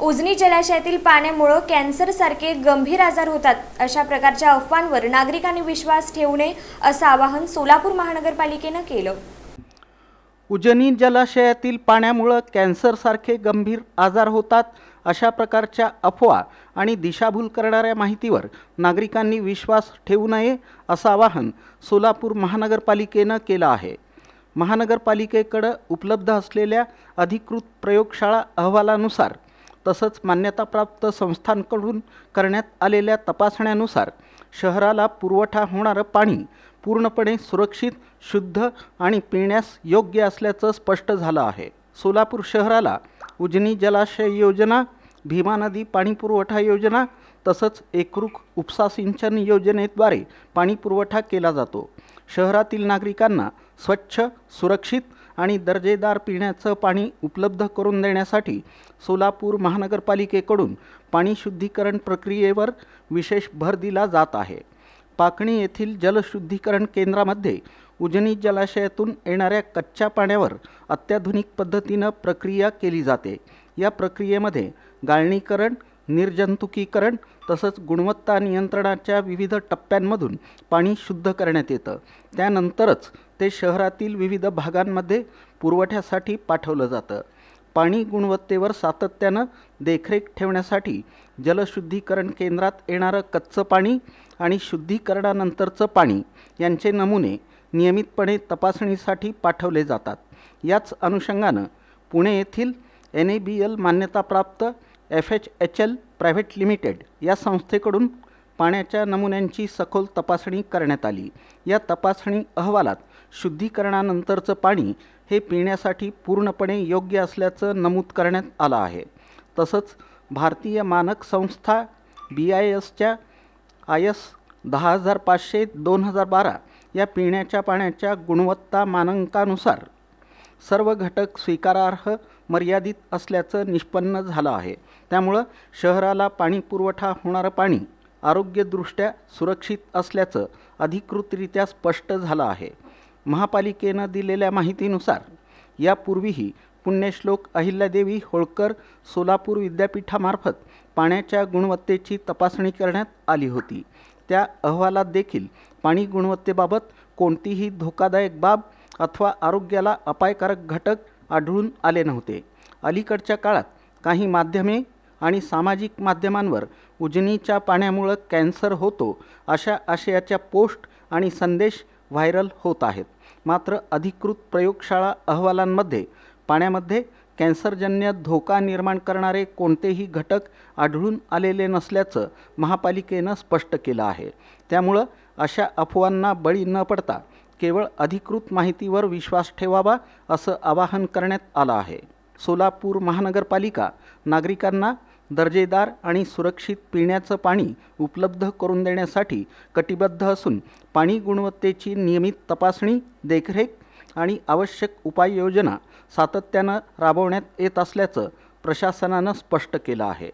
उजनी जलाशयातील पाण्यामुळे कॅन्सरसारखे गंभीर आजार होतात अशा प्रकारच्या अफवांवर नागरिकांनी विश्वास ठेवू नये असं आवाहन सोलापूर महानगरपालिकेने केलं। उजनी जलाशयातील पाण्यामुळे कॅन्सरसारखे गंभीर आजार होतात अशा प्रकारच्या अफवा आणि दिशाभूल करणाऱ्या माहितीवर नागरिकांनी विश्वास ठेवू नये असं आवाहन सोलापूर महानगरपालिकेने केलं आहे। महानगरपालिकेकडे उपलब्ध असलेल्या अधिकृत प्रयोगशाळा अहवालानुसार तसंच मान्यताप्राप्त संस्थांकडून करण्यात आलेल्या तपासण्यानुसार शहराला पुरवठा होणारं पाणी पूर्णपणे सुरक्षित, शुद्ध आणि पिण्यास योग्य असल्याचं स्पष्ट झालं आहे। सोलापूर शहराला उजनी जलाशय योजना, भीमा नदी पाणी पुरवठा योजना तसंच एकरूप उपसा सिंचन योजनेद्वारे पाणी पुरवठा केला जातो। शहरातील नागरिकांना स्वच्छ, सुरक्षित आणि दर्जेदार पिण्याचं पाणी उपलब्ध करून देण्यासाठी सोलापूर महानगरपालिकेकडून पाणी शुद्धीकरण प्रक्रियेवर विशेष भर दिला जात आहे। पाकणी येथील जलशुद्धीकरण केंद्रामध्ये उजनी जलाशयातून येणाऱ्या कच्च्या पाण्यावर अत्याधुनिक पद्धतीनं प्रक्रिया केली जाते। या प्रक्रियेमध्ये गाळणीकरण, निर्जंतुकीकरण तसंच गुणवत्ता नियंत्रणाच्या विविध टप्प्यांमधून पाणी शुद्ध करण्यात येतं। त्यानंतरच ते शहरातील विविध भागांमध्ये पुरवठ्यासाठी पाठवलं जातं। पाणी गुणवत्तेवर सातत्यानं देखरेख ठेवण्यासाठी जलशुद्धीकरण केंद्रात येणारं कच्चं पाणी आणि शुद्धीकरणानंतरचं पाणी यांचे नमुने नियमितपणे तपासणीसाठी पाठवले जातात। याच अनुषंगानं पुणे येथील NABL मान्यताप्राप्त FHHL प्रायव्हेट लिमिटेड या संस्थेकडून पाण्याच्या नमुन्यांची सखोल तपासणी करण्यात आली। या तपासणी अहवालात शुद्धीकरणानंतरचं पाणी हे पिण्यासाठी पूर्णपणे योग्य असल्याचं नमूद करण्यात आलं आहे। तसंच भारतीय मानक संस्था BISच्या IS 10500-2012 या पिण्याच्या पाण्याच्या गुणवत्ता मानकानुसार सर्व घटक स्वीकारार्ह मर्यादित असल्याचं निष्पन्न झालं आहे। त्यामुळं शहराला पाणी पुरवठा होणारं पाणी आरोग्यदृष्ट्या सुरक्षित असल्याचं अधिकृतरित्या स्पष्ट झालं आहे। महापालिकेनं दिलेल्या माहितीनुसार यापूर्वीही पुण्यश्लोक अहिल्यादेवी होळकर सोलापूर विद्यापीठामार्फत पाण्याच्या गुणवत्तेची तपासणी करण्यात आली होती। त्या अहवालात देखील पाणी गुणवत्तेबाबत कोणतीही धोकादायक बाब अथवा आरोग्याला अपायकारक घटक आढळून आले नव्हते। अलीकडच्या काळात काही माध्यमे आणि सामाजिक माध्यमांवर उजनीच्या पाण्यामुळे कॅन्सर होतो अशा आशयाच्या पोस्ट आणि संदेश व्हायरल होत आहेत। मात्र अधिकृत प्रयोगशाळा अहवालांमध्ये पाण्यामध्ये कॅन्सरजन्य धोका निर्माण करणारे कोणतेही घटक आढळून आलेले नसल्याचं महापालिकेनं स्पष्ट केलं आहे। त्यामुळं अशा अफवांना बळी न पडता केवळ अधिकृत माहितीवर विश्वास ठेवावा असं आवाहन करण्यात आलं आहे। सोलापूर महानगरपालिका नागरिकांना दर्जेदार आणि सुरक्षित पिण्याचं पाणी उपलब्ध करून देण्यासाठी कटिबद्ध असून पाणी गुणवत्तेची नियमित तपासणी, देखरेख आणि आवश्यक उपाययोजना सातत्यानं राबवण्यात येत असल्याचं प्रशासनानं स्पष्ट केलं आहे।